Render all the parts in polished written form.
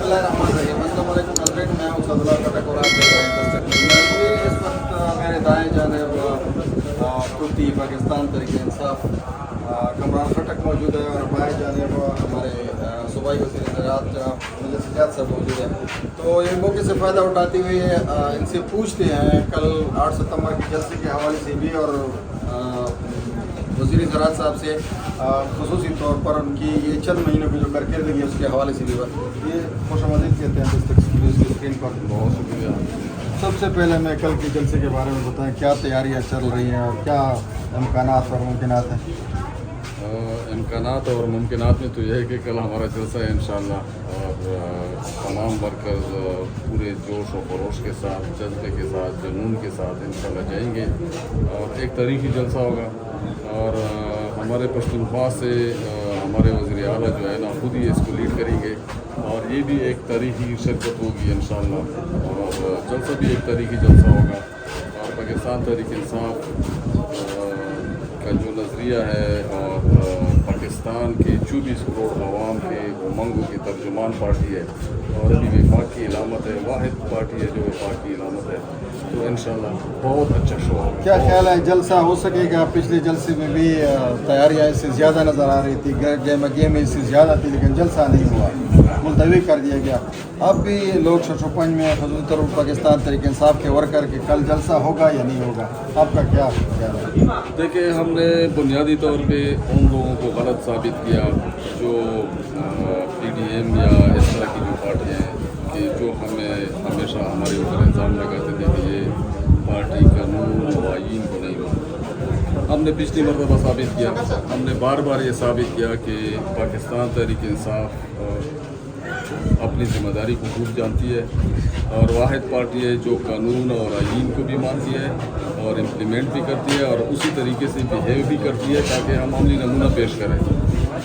बिस्मिल्लाहिर्रहमानिर्रहीम। अस्सलाम वालेकुम नाज़रीन, मैं हूं सदुल्लाह खटक और आप देख रहे हैं तस्वीर। इस वक्त मेरे दाएं जानिब कुर्ती पाकिस्तान तहरीक इंसाफ कमरान खटक मौजूद है और बाएं जानिब हमारे सूबाई वज़ीर ज़राअत जनाब मलिक सजाद साहब मौजूद है। तो ये मौके से फ़ायदा उठाते हुए इनसे पूछते हैं कल 8 सितंबर के जलसे के हवाले से भी और वज़ीर ज़राअत साहब से ख़ुसूसी तौर पर उनकी ये चंद महीनों की जो कारकर्दगी है उसके हवाले से भी ये खुशामदीद कहते हैं इस तस्वीर की स्क्रीन पर। बहुत शुक्रिया। सबसे पहले मैं कल के जलसे के बारे में बताएं, क्या तैयारियां चल रही हैं और क्या इम्कानात और मुमकिनात हैं? इम्कानात और मुमकिनात में तो यह है कि कल हमारा जलसा है इंशाअल्लाह और तमाम वर्कर्स पूरे जोश और खरोश के साथ, जज्बे के साथ, जुनून के साथ इंशाअल्लाह जाएंगे और एक तारीखी जलसा होगा। और हमारे पश्तूनख्वा से हमारे वज़ीर आला जो है ना खुद ही इसको लीड करेंगे और ये भी एक तारीखी शिरकत होगी इंशाअल्लाह और जलसा भी एक तारीखी जलसा होगा। और पाकिस्तान तहरीक इंसाफ का जो नज़रिया है और पाकिस्तान के 24 करोड़ अवाम के उमंगों की तर्जुमान पार्टी है और अभी वफाक की इलामत है, वाहिद पार्टी है जो वफाक की इलामत है। तो इंशाअल्लाह बहुत अच्छा शो होगा। क्या ख्याल है, जलसा हो सकेगा? पिछले जलसे में भी तैयारियां इससे ज़्यादा नज़र आ रही थी, गेम इससे ज़्यादा थी, लेकिन जलसा नहीं हुआ, मुलतवी कर दिया गया। अब भी लोग शशोपंज में ख़ुसूसी तौर पर पाकिस्तान तहरीक इंसाफ के वर्कर के कल जलसा होगा या नहीं होगा, आपका क्या ख्याल है? देखिए, हमने बुनियादी तौर पे उन लोगों को गलत साबित किया जो PDM या इस तरह की जो पार्टियाँ हैं कि जो हमें हमेशा हमारे ऊपर इल्ज़ाम लगाते थे कि ये पार्टी कानून और आईन को नहीं मानती। हमने पिछली मरतबा साबित किया, हमने बार बार ये साबित किया कि पाकिस्तान तहरीक इंसाफ अपनी ज़िम्मेदारी को खूब जानती है और वाहिद पार्टी है जो कानून और आईन को भी मानती है और इम्प्लीमेंट भी करती है और उसी तरीके से बिहेव भी करती है ताकि हम अमली नमूना पेश करें।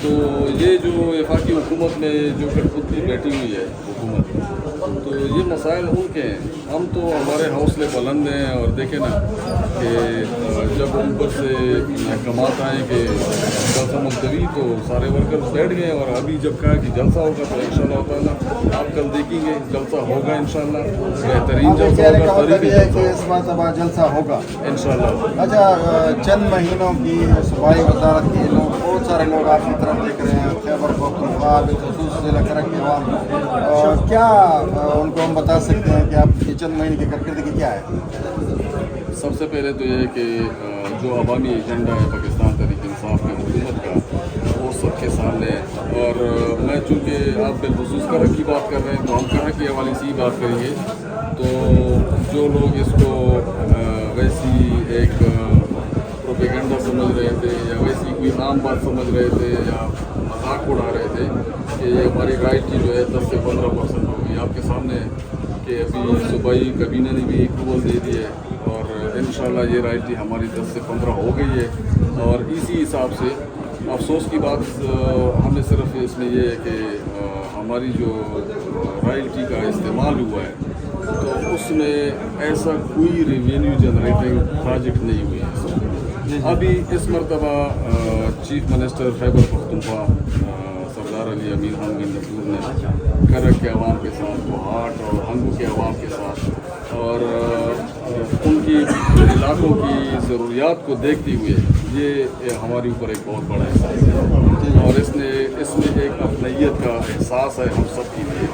तो ये जो वफाकी हुकूमत में जो कठपुतली बैठी हुई है हुकूमत, तो ये मसाइल उनके हैं। हम तो हमारे हौसले बुलंद हैं और देखें ना कि जब ऊपर से कमात आए कि जलसा मुलतवी तो सारे वर्कर्स बैठ गए और अभी जब कहा कि जलसा होगा तो इंशाअल्लाह ताला आप कल देखेंगे जलसा होगा इंशाअल्लाह, बेहतरीन जलसा होगा, इस बार जलसा होगा इंशाअल्लाह। अच्छा, चंद महीनों की सूबाई वजारत के लोग, बहुत सारे लोग आपकी तरफ देख रहे हैं, खैबर पख्तूनख्वा बिलखुसूस ज़िला करक के अवाम, और क्या उनको हम बता सकते हैं कि आपकी चंद महीने की कारकर्दगी क्या है? सबसे पहले तो ये है कि जो अवामी एजेंडा है पाकिस्तान तहरीक इंसाफ की हुकूमत का वो सबके सामने है और मैं चूँकि आप बिलखुसूस करक की बात कर रहे हैं तो हम करक के हवाले से ही बात करेंगे। तो जो लोग इसको वैसी एक प्रोपेगेंडा समझ रहे थे या वैसी कोई आम बात समझ रहे थे या मजाक उड़ा रहे थे कि ये हमारी राइटी जो है 10 से 15% होगी, आपके सामने कि अभी सूबाई कबीना ने भी अप्रूवल दे दी है और इंशाअल्लाह ये राइटी हमारी 10 से 15 हो गई है। और इसी हिसाब से अफसोस की बात हमें सिर्फ इसमें ये है कि हमारी जो रॉयल्टी का इस्तेमाल हुआ है तो उसमें ऐसा कोई रेवेन्यू जनरेटिंग प्रोजेक्ट नहीं हुई है। अभी इस मरतबा चीफ मिनिस्टर खैबर पख्तूनख्वा सरदार अली अमीर खान गंडसूर ने करक के अवाम के साथ, कोहाट और हंगू के अवाम के साथ और उनकी इलाकों की ज़रूरियात को देखते हुए ये हमारे ऊपर एक बहुत बड़ा एहसास है और इसमें एक अपनीयत का एहसास है हम सब के लिए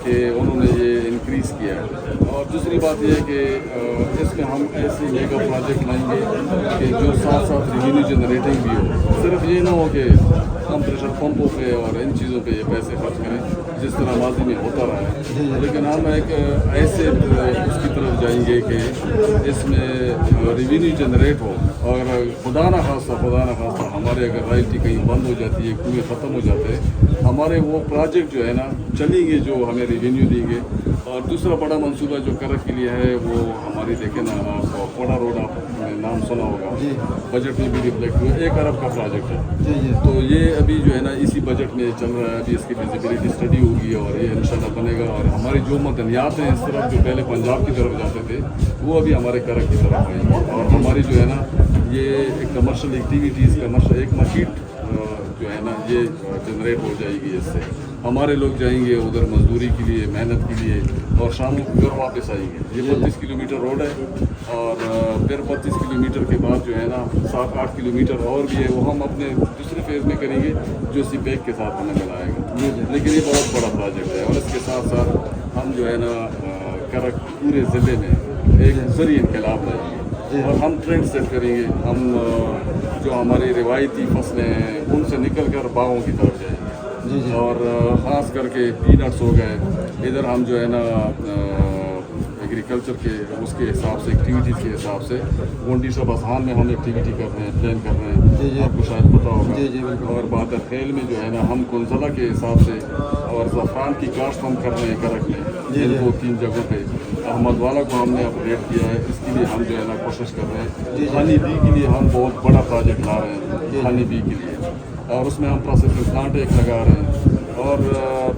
कि उन्होंने ये इंक्रीज़ किया है। और दूसरी बात यह है कि इसमें हम ऐसे मेगा प्रोजेक्ट लाएंगे कि जो साथ साथ रेवेन्यू जनरेटिंग भी हो, सिर्फ ये ना हो कि हम प्रेशर पंपों पे और इन चीज़ों पे ये पैसे खर्च करें जिस तरह माजी में होता रहा है, लेकिन हम एक ऐसे उसकी तरफ जाएंगे कि इसमें रेवेन्यू जनरेट हो और खुदा न खास्ता हमारे अगर रॉयल्टी कहीं बंद हो जाती है, कुएँ ख़त्म हो जाते हैं, हमारे वो प्रोजेक्ट जो है ना चलेंगे जो हमें रेवेन्यू देंगे। और दूसरा बड़ा मंसूबा जो करक के लिए है वो हमारी देखें ना, कोड़ा रोड आपने नाम सुना होगा, बजट में भी रिफ्लेक्ट हुआ, 1 अरब का प्रोजेक्ट है। तो ये अभी जो है ना इसी बजट में चल रहा है, अभी इसकी फिजिबिलिटी स्टडी होगी और ये इंशाल्लाह बनेगा और हमारी जो मदनियात हैं इस तरफ जो पहले पंजाब की तरफ जाते थे वो अभी हमारे करक की तरफ आएंगे और हमारी जो है ना ये कमर्शियल एक्टिविटीज़, कमर्शियल एक मार्केट जो है ना ये जनरेट हो जाएगी इससे। हमारे लोग जाएंगे उधर मजदूरी के लिए, मेहनत के लिए, और शाम को घर वापस आएंगे। ये 32 किलोमीटर रोड है, और फिर 32 किलोमीटर के बाद जो है ना 7-8 किलोमीटर और भी है, वो हम अपने दूसरे फेज़ में करेंगे जो सीपैक के साथ हमें मिलाएगा। लेकिन ये बहुत बड़ा प्रोजेक्ट है, और इसके साथ साथ हम जो है ना करक पूरे ज़िले में एक ज़रिए इनकलाब लाएंगे, और हम ट्रेंड सेट करेंगे। हम जो हमारी रिवायती फसलें हैं उनसे निकल कर बागों की तरफ जाएंगे, और ख़ास करके पीनट्स हो गए, इधर हम जो है ना एग्रीकल्चर के उसके हिसाब से, एक्टिविटीज़ के हिसाब से गोंडी शब आसान में हम एक्टिविटी कर रहे हैं, प्लान कर रहे हैं, आपको शायद पता होगा। और बहादुर खेल में जो है ना हम कुंजला के हिसाब से, और ज़फ़रान की काश्त हम कर रहे हैं करक में, इन 2-3 जगहों पे। अहमद वाला को हमने अपडेट किया है, इसके लिए हम जो है ना कोशिश कर रहे हैं। हनी बी के लिए हम बहुत बड़ा प्रोजेक्ट ला रहे हैं, हनी बी के लिए, और उसमें हम प्रोसेसिंग प्लांट एक लगा रहे हैं। और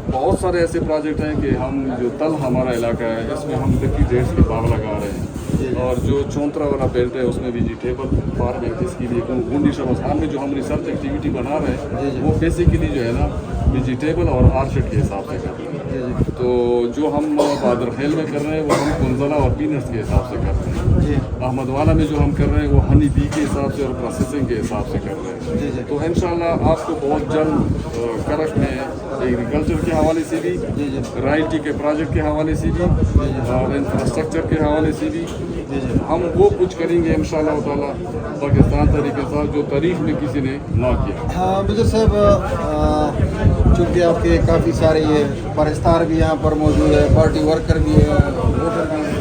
बहुत सारे ऐसे प्रोजेक्ट हैं कि हम जो तल हमारा इलाका है इसमें हम 50 डेट्स के बाग लगा रहे हैं, और जो चौंतरा वाला बेल्ट है उसमें वेजिटेबल फार्मिंग, जिसके लिए गुंडी शबान में जो हम रिसर्च एक्टिविटी बना रहे हैं वो बेसिकली जो है ना वेजिटेबल और आर्चर्ड के हिसाब से कर रहे हैं। तो जो हम बहादुर खेल में कर रहे हैं वो हम कुंजला और पीनट्स के हिसाब से कर रहे हैं। अहमद वाला में जो हम कर रहे हैं वो हनी बी के हिसाब से और प्रोसेसिंग के हिसाब से कर रहे हैं। तो इंशाल्लाह आपको बहुत जल्द करक में एग्रीकल्चर के हवाले से भी, राइल्टी के प्रोजेक्ट के हवाले से भी, और इंफ्रास्ट्रक्चर के हवाले से भी हम वो कुछ करेंगे इंशाल्लाह ताला पाकिस्तान तरीके से जो तारीख में किसी ने ना किया। हाँ मिर्ज़ा साहब, चूँकि आपके काफ़ी सारे ये परस्तार भी यहाँ पर मौजूद है, पार्टी वर्कर भी है, वोटर भी है,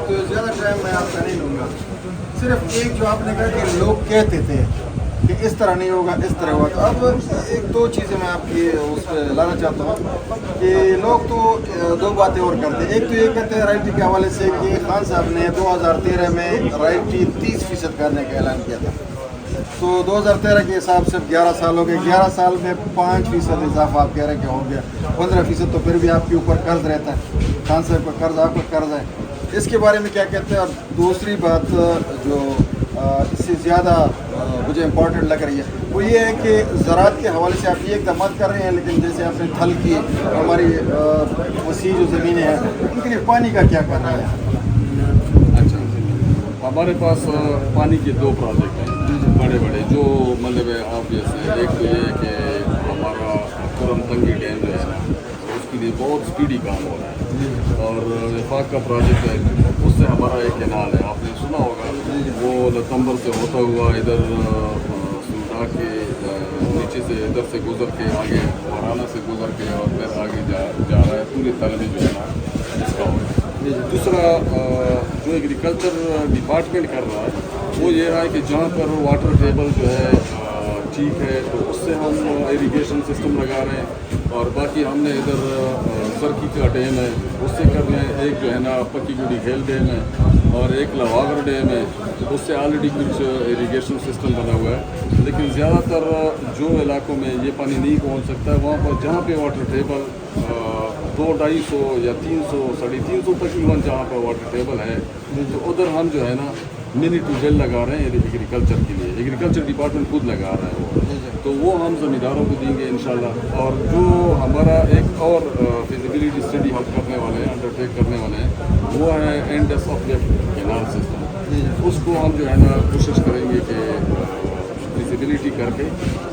तो ज़्यादा टाइम मैं आपका नहीं लूँगा। सिर्फ एक जो आपने कहा कि लोग कहते थे कि इस तरह नहीं होगा, इस तरह होगा, तो अब 1-2 चीज़ें मैं आपकी उस पर लाना चाहता हूँ कि लोग तो 2 बातें और करते हैं। एक तो ये कहते हैं राइल्टी के हवाले से कि खान साहब ने 2013 में राइल्टी 30% करने का ऐलान किया था, तो 2013 के हिसाब से 11 साल हो गए, 11 साल में 5% इजाफा आप कह रहे हैं कि हो गया, 15% तो फिर भी आपके ऊपर कर्ज रहता है, खान साहब का कर्ज, आपका कर्ज है, इसके बारे में क्या कहते हैं? और दूसरी बात जो इससे ज़्यादा मुझे इम्पोर्टेंट लग रही है वो ये है कि ज़राअत के हवाले से आप ये इक़दाम कर रहे हैं, लेकिन जैसे आपने थल की हमारी वसी जो ज़मीनें हैं उनके लिए पानी का क्या करना है? अच्छा, हमारे पास पानी के 2 प्रोजेक्ट हैं बड़े बड़े, जो मतलब ऑब्वियस है। एक तो ये है कि हमारा खुरम तंगी डैम जो है ना उसके लिए बहुत स्पीडी काम हो रहा है, और वफाक का प्रोजेक्ट है, उससे हमारा एक कैनाल है, आपने सुना होगा, वो लतम्बर से होता हुआ इधर सूडा के नीचे से इधर से गुजर के आगे वाराना से गुजर के और फिर आगे जा रहा है पूरे तल में जो है ना इसका होगा। दूसरा जो एग्रीकल्चर डिपार्टमेंट कर रहा है वो ये रहा है कि जहाँ पर वाटर टेबल जो है ठीक है तो उससे हम इरिगेशन सिस्टम लगा रहे हैं, और बाकी हमने इधर सरकी का डैम है उससे कर रहे हैं, एक जो है ना पक्की गुड़ी खेल डैम है, और एक लवागर डैम है, उससे ऑलरेडी कुछ इरिगेशन सिस्टम बना हुआ है। लेकिन ज़्यादातर जो इलाकों में ये पानी नहीं पहुंच सकता है वहाँ पर जहाँ पे वाटर टेबल 200-250 या 300-350 तकरीबन जहाँ पर वाटर टेबल है तो उधर हम जो है ना मिनी ट्यूबवेल लगा रहे हैं एग्रीकल्चर के लिए, एग्रीकल्चर डिपार्टमेंट खुद लगा रहा है वो, तो वो हम ज़मींदारों को देंगे इंशाल्लाह। और जो हमारा एक और फिजिबिलिटी स्टडी हम करने वाले हैं, अंडरटेक करने वाले हैं, वो है एंड ऑफ कैनाल सिस्टम, उसको हम जो है ना कोशिश करेंगे कि फिजिबिलिटी करके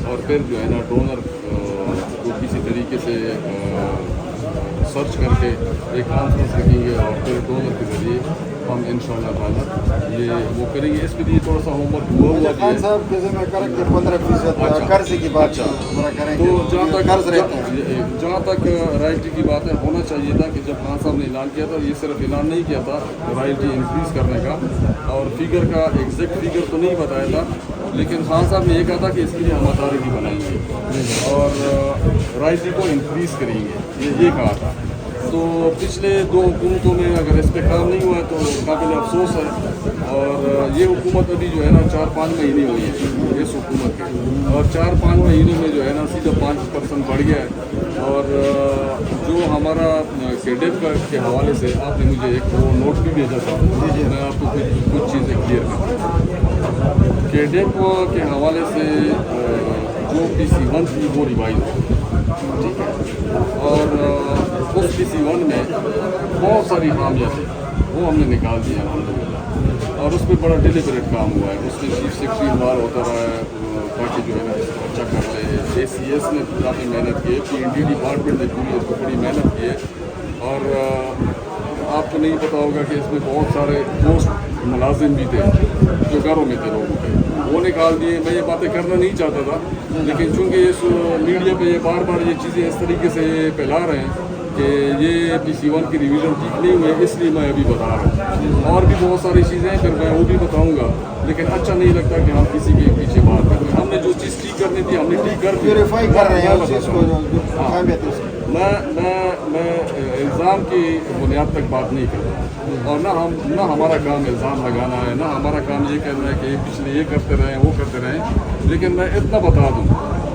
और फिर जो है ना डोनर को किसी तरीके से सर्च करके एक कॉन्फ्रेंस रखेंगे और फिर डोनर के ज़रिए हम इंशाल्लाह ताला ये वो करेंगे। इसके लिए थोड़ा सा होमवर्क हुआ भी है। खान साहब जैसे मैं करें कि 15% कर्ज की बात करेंगे, तो जहाँ तक कर्ज रहता है, जहाँ तक रॉयल्टी की बात है, होना चाहिए था कि जब खान साहब ने ऐलान किया था, ये सिर्फ ऐलान नहीं किया था रॉयल्टी इंक्रीज़ करने का, और फिगर का एग्जैक्ट फिगर तो नहीं बताया था, लेकिन खान साहब ने ये कहा था कि इसके लिए हम अथॉरिटी बनाएंगे और रॉयल्टी को इंक्रीज़ करेंगे, ये कहा था। तो पिछले 2 हुकूमतों में अगर इस पर काम नहीं हुआ है तो काबिल अफसोस है, और ये हुकूमत अभी जो है ना 4-5 महीने हुई है इस हुकूमत के, और 4-5 महीनों में जो है ना सीधा 5% बढ़ गया है। और जो हमारा केडेप के हवाले से आपने मुझे एक वो नोट भी भेजा था, मैं आपको कुछ चीज़ें क्लियर करूँ। केडेप के हवाले से जो PC1 थी वो रिवाइज हो, ठीक है। और उस PC1 में बहुत सारी खामियाँ थी, वो हमने निकाल दिया अल्हम्दुलिल्लाह। और उस पर बड़ा डिलिबरेट काम हुआ है, उसमें चीफ सेक्रेटरी इन्वॉल्व होता रहा है ताकि जो है ना इसको अच्छा कर ले। ACS ने काफ़ी मेहनत की है, PND डिपार्टमेंट ने पूरी इसको बड़ी मेहनत की है। और आपको नहीं पता होगा कि इसमें बहुत सारे पोस्ट मुलाजिम भी थे जो घरों में थे लोगों के, वो निकाल दिए। मैं ये बातें करना नहीं चाहता था, लेकिन चूंकि इस मीडिया पे ये बार बार ये चीज़ें इस तरीके से फैला रहे हैं कि ये PC1 की रिवीजन ठीक नहीं हुई है, इसलिए मैं अभी बता रहा हूँ। और भी बहुत सारी चीज़ें हैं, फिर मैं वो भी बताऊँगा, लेकिन अच्छा नहीं लगता कि हम किसी के पीछे बात करें। हमने जो चीज़ ठीक करनी थी हमने ठीक कर दी, प्योरीफाई कर रहे हैं उस चीज़ को मैं इल्ज़ाम की बुनियाद तक बात नहीं करता, और ना हमारा काम इल्ज़ाम लगाना है, ना हमारा काम ये कहना है कि पिछले ये करते रहे वो करते रहे। लेकिन मैं इतना बता दूँ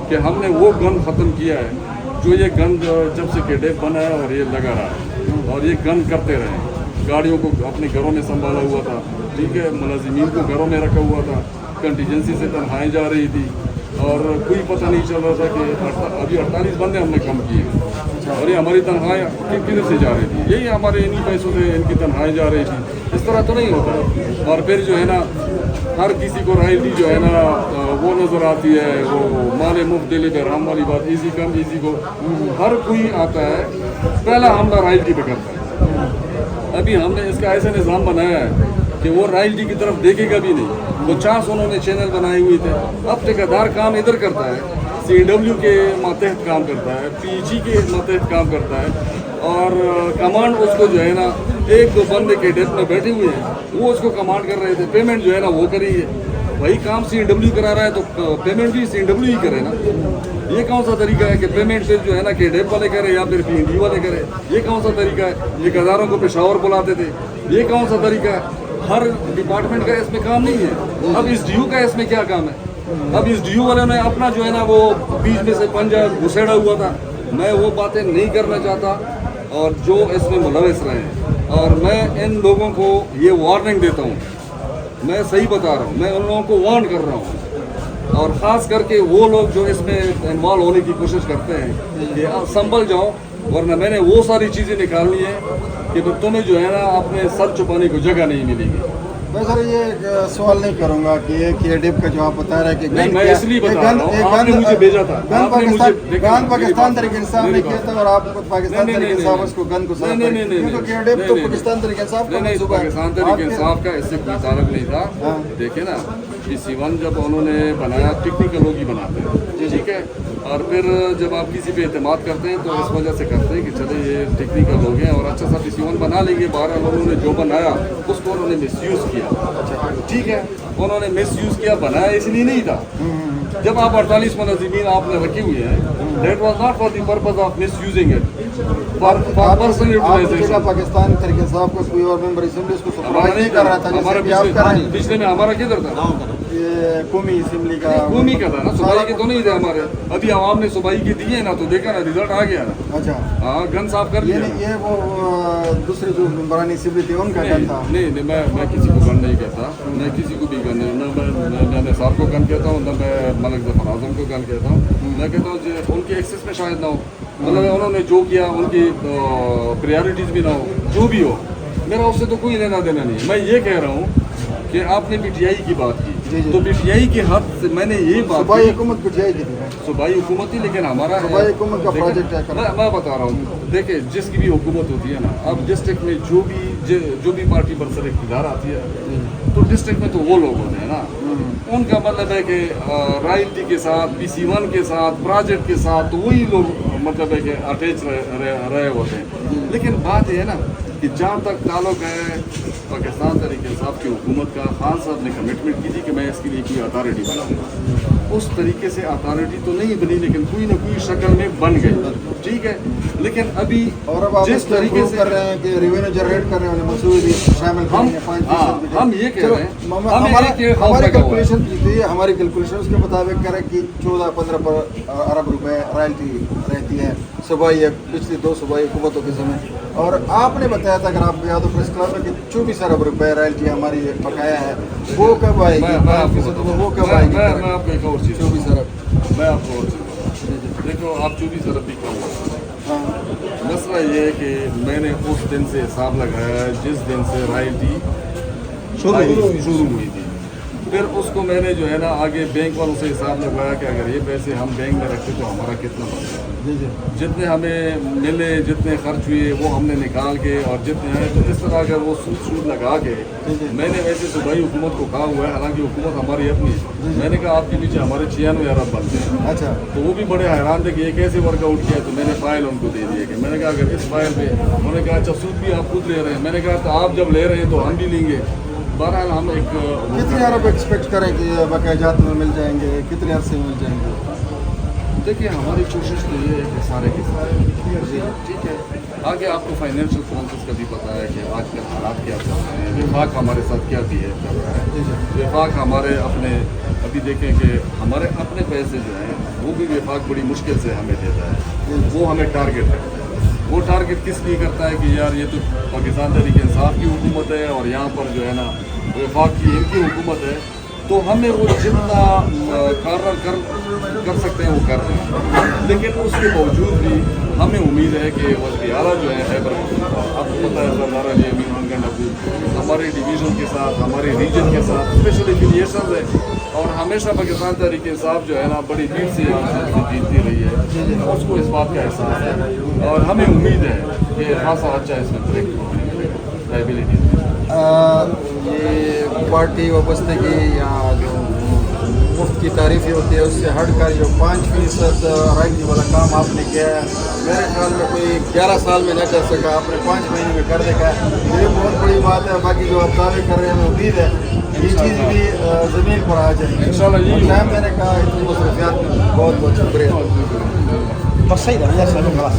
कि हमने वो गन ख़त्म किया है जो ये गन जब से KDF बना है और ये लगा रहा है, और ये गन करते रहे। गाड़ियों को अपने घरों में संभाला हुआ था, ठीक है, मुलाजिमीन को घरों में रखा हुआ था, कंटीजेंसी से तनख्वाहें जा रही थी, और कोई पता नहीं चल रहा था कि अभी 48 बंदे हमने कम किए, और ये हमारी तनख्वाहें किधर से जा रही थी, यही हमारे इन्हीं पैसों से इनकी तनख्वाहें जा रही थी। इस तरह तो नहीं होता। और फिर जो है ना हर किसी को रॉयल्टी जो है ना वो नज़र आती है, वो माले मुफ्त डिलीवर, हम वाली बात, इजी कम इजी को हर कोई आता है, पहला हमला रॉयल्टी पे करता है। अभी हमने इसका ऐसा निज़ाम बनाया है कि वो रॉयल्टी की तरफ देखेगा भी नहीं। 50 उन्होंने चैनल बनाए हुए थे। अब ठेकेदार काम इधर करता है, CW के मातहत काम करता है, PG के मातहत काम करता है, और कमांड उसको जो है ना 1-2 बंदे KDF में बैठे हुए हैं, वो उसको कमांड कर रहे थे। पेमेंट जो है ना वो करी है, वही काम CW करा रहा है तो पेमेंट भी CW ही करे ना। ये कौन सा तरीका है कि पेमेंट फिर जो है ना KDF वाले करे या फिर PND वाले करे? ये कौन सा तरीका है? ठेकेदारों को पेशावर बुलाते थे, ये कौन सा तरीका है? हर डिपार्टमेंट का इसमें काम नहीं है। अब इस DU का इसमें क्या काम है? अब इस DU वाले ने अपना जो है ना वो बीच में से पंजा घुसेड़ा हुआ था। मैं वो बातें नहीं करना चाहता, और जो इसमें मुलविस रहे हैं, और मैं इन लोगों को ये वार्निंग देता हूँ, मैं सही बता रहा हूँ, मैं उन लोगों को वार्न कर रहा हूँ, और ख़ास करके वो लोग जो इसमें इन्वॉल्व होने की कोशिश करते हैं कि आप संभल जाओ, वरना मैंने वो सारी चीज़ें निकालनी है कि तुम्हें जो है ना अपने सर छुपाने को जगह नहीं मिलेगी। मैं सर ये सवाल नहीं करूंगा कि ये KDF का जो आप बता रहे हैं कि नहीं, मैं इसलिए बता रहा हूँ, आपने मुझे भेजा था, गन पाकिस्तान तरीके इंसाफ ने किया था, और आप पाकिस्तान तरीके इंसाफ उसको गन को साफ नहीं, KDF तो पाकिस्तान तरीके इंसाफ नहीं, पाकिस्तान तरीके इंसाफ का इससे कोई ताल्लुक नहीं था। देखिए ना, PC1 जब उन्होंने बनाया, टेक्निकल लोग ही बनाते हैं, ठीक है, और फिर जब आप किसी पे एतमाद करते हैं तो इस वजह से करते हैं कि चले ये टेक्निकल लोग हैं और अच्छा सा PC1 बना लेंगे। 12 उन्होंने जो बनाया उसको उन्होंने मिसयूज़ किया, ठीक है, उन्होंने मिसयूज़ किया, बनाया इसलिए नहीं था। जब आप 48 मुलाजिमीन आपने रखे हुए हैं, that was not for the purpose of misusing it, for personal utilisation. Pakistan तरीके इंसाफ का कोई और मेंबर असेंबली उसको सपोर्ट नहीं कर रहा था, हमारा पिछले में हमारा किधर था? ये कौमी असेंबली का कौमी का था ना, सूबाई के तो नहीं थे हमारे। अभी आवाम ने सूबाई के दिए ना, तो देखा ना रिजल्ट आ गया ना। अच्छा, हाँ, गन साफ कर दिया। ये वो दूसरे जो मेंबरानी असेंबली थी उनका गन था? नहीं, मैं किसी को गन नहीं कहता, मैं किसी को भी गन नहीं, ना मैं साहब को गन कहता हूँ, ना मैं मलिक जफर आजम को गन कहता हूँ। मैं कहता हूँ उनके एक्सेस में शायद ना हो, मतलब उन्होंने जो किया उनकी प्रायोरिटीज़ भी ना हो, जो भी हो, मेरा उससे तो कोई लेना देना नहीं है। मैं ये कह रहा हूँ कि आपने PTI की बात की, तो PTI के हद से मैंने ये बात सूबाई हुकूमत PTI की थी, सूबाई हुकूमत ही, लेकिन हमारा सूबाई हुकूमत का प्रोजेक्ट है। मैं बता रहा हूँ, देखिए जिसकी भी हुकूमत होती है ना, अब डिस्ट्रिक्ट में जो भी पार्टी बरसर इक़्तिदार आती है, तो डिस्ट्रिक्ट में तो वो लोग होते हैं ना, उनका मतलब है कि रॉयल्टी के साथ, PC1 के साथ, प्रोजेक्ट के साथ, तो वही लोग मतलब है कि अटैच रहे होते हैं। लेकिन बात ये है ना कि जहाँ तक ताल्लुक है पाकिस्तान तरीके इंसाफ की हुकूमत का, खान साहब ने कमिटमेंट की थी कि मैं इसके लिए कोई अथॉरिटी बनाऊंगा। उस तरीके से अथॉरिटी तो नहीं बनी, लेकिन कोई ना कोई शक्ल में बन गई, ठीक है। लेकिन अभी और अब जिस तरीके से कर रहे हैं कि रेवेन्यू जनरेट कर रहे हैं, मंसूबे भी शामिल हम ये कह रहे हैं, हमारी कैलकुलेशन उसके मुताबिक कह रहे हैं कि 14-15 अरब रुपए रॉयल्टी रहती है सूबाई, पिछली 2 सूबाई हुकूमतों के समय। और आपने बताया था, अगर आपको याद हो प्रेस क्लब में, कि 24 अरब रुपए रॉयल्टी हमारी बकाया है, वो कब आएगी? वो कब आएगी? मैं आपको एक और चीज़, 24 अरब। मैं आपको और चीज़ देखो आप जो भी ज़रा भी कहो, हाँ मसला ये है कि मैंने उस दिन से हिसाब लगाया जिस दिन से रॉयल्टी शुरू हुई थी। फिर उसको मैंने जो है ना आगे बैंक वालों से हिसाब लगाया कि अगर ये पैसे हम बैंक में रखते तो हमारा कितना बनता है, जी जी जितने हमें मिले जितने खर्च हुए वो हमने निकाल के और जितने हैं तो इस तरह अगर वो सूद लगा के मैंने वैसे सुबह हुकूमत को कहा हुआ है, हालांकि हुकूमत हमारी अपनी है। मैंने कहा आपके नीचे हमारे 96 अरब बनते हैं। अच्छा तो वो भी बड़े हैरान थे कि ये कैसे वर्कआउट किया। तो मैंने फाइल उनको दे दी कि मैंने कहा अगर इस फाइल पे, उन्होंने कहा अच्छा सूद भी आप खुद ले रहे हैं। मैंने कहा तो आप जब ले रहे हैं तो हम भी लेंगे। बहरहाल हम एक कितने अरब एक्सपेक्ट करें कि बाकायदात में मिल जाएंगे, कितने अरसे में मिल जाएंगे? देखिए हमारी कोशिश तो ये है कि सारे के सारे ठीक है। आगे आपको फाइनेंशियल प्रोसेस का भी पता है कि आजकल हालात क्या चल रहे हैं, विफाक हमारे साथ क्या बिहेव कर रहा है। विफाक हमारे अपने अभी देखें कि हमारे अपने पैसे जो हैं वो भी विफाक बड़ी मुश्किल से हमें देता है। वो हमें टारगेट रखता है। वो टारगेट किस लिए करता है कि यार ये तो पाकिस्तान तहरीक इंसाफ की हुकूमत है और यहाँ पर जो है ना विफाक की इनकी हुकूमत है, तो हमें वो जितना कार्य कर सकते हैं वो कर रहे हैं। लेकिन उसके बावजूद भी हमें उम्मीद है कि वज़ीर आला जो है खैबर आपको पता है सरदार अली अमीन खान का नबूद हमारे डिवीज़न के साथ, हमारे रीजन के साथ स्पेशल एफिलिएशन है और हमेशा पाकिस्तान तहरीक इंसाफ जो है ना बड़ी लीड से जीतती रही है। उसको इस बात का एहसास है और हमें उम्मीद है कि खासा अच्छा इसमें ब्रेक लाइबिलिटी। ये पार्टी वाबस्तगी या जो मुफ्त की तारीफी होती है उससे हटकर जो 5% रॉयल्टी वाला काम आपने किया है, मेरे ख्याल में कोई 11 साल में न कर सका, आपने 5 महीने में कर देखा है। ये बहुत बड़ी बात है। बाकी जो आप दावे कर रहे हैं उम्मीद है ये चीज़ भी ज़मीन पर आ जाए इंशाल्लाह। यही टाइम मैंने कहा इतनी मसरूफियात में बहुत बहुत शुक्रिया। بس سيدة يا سلام خلاص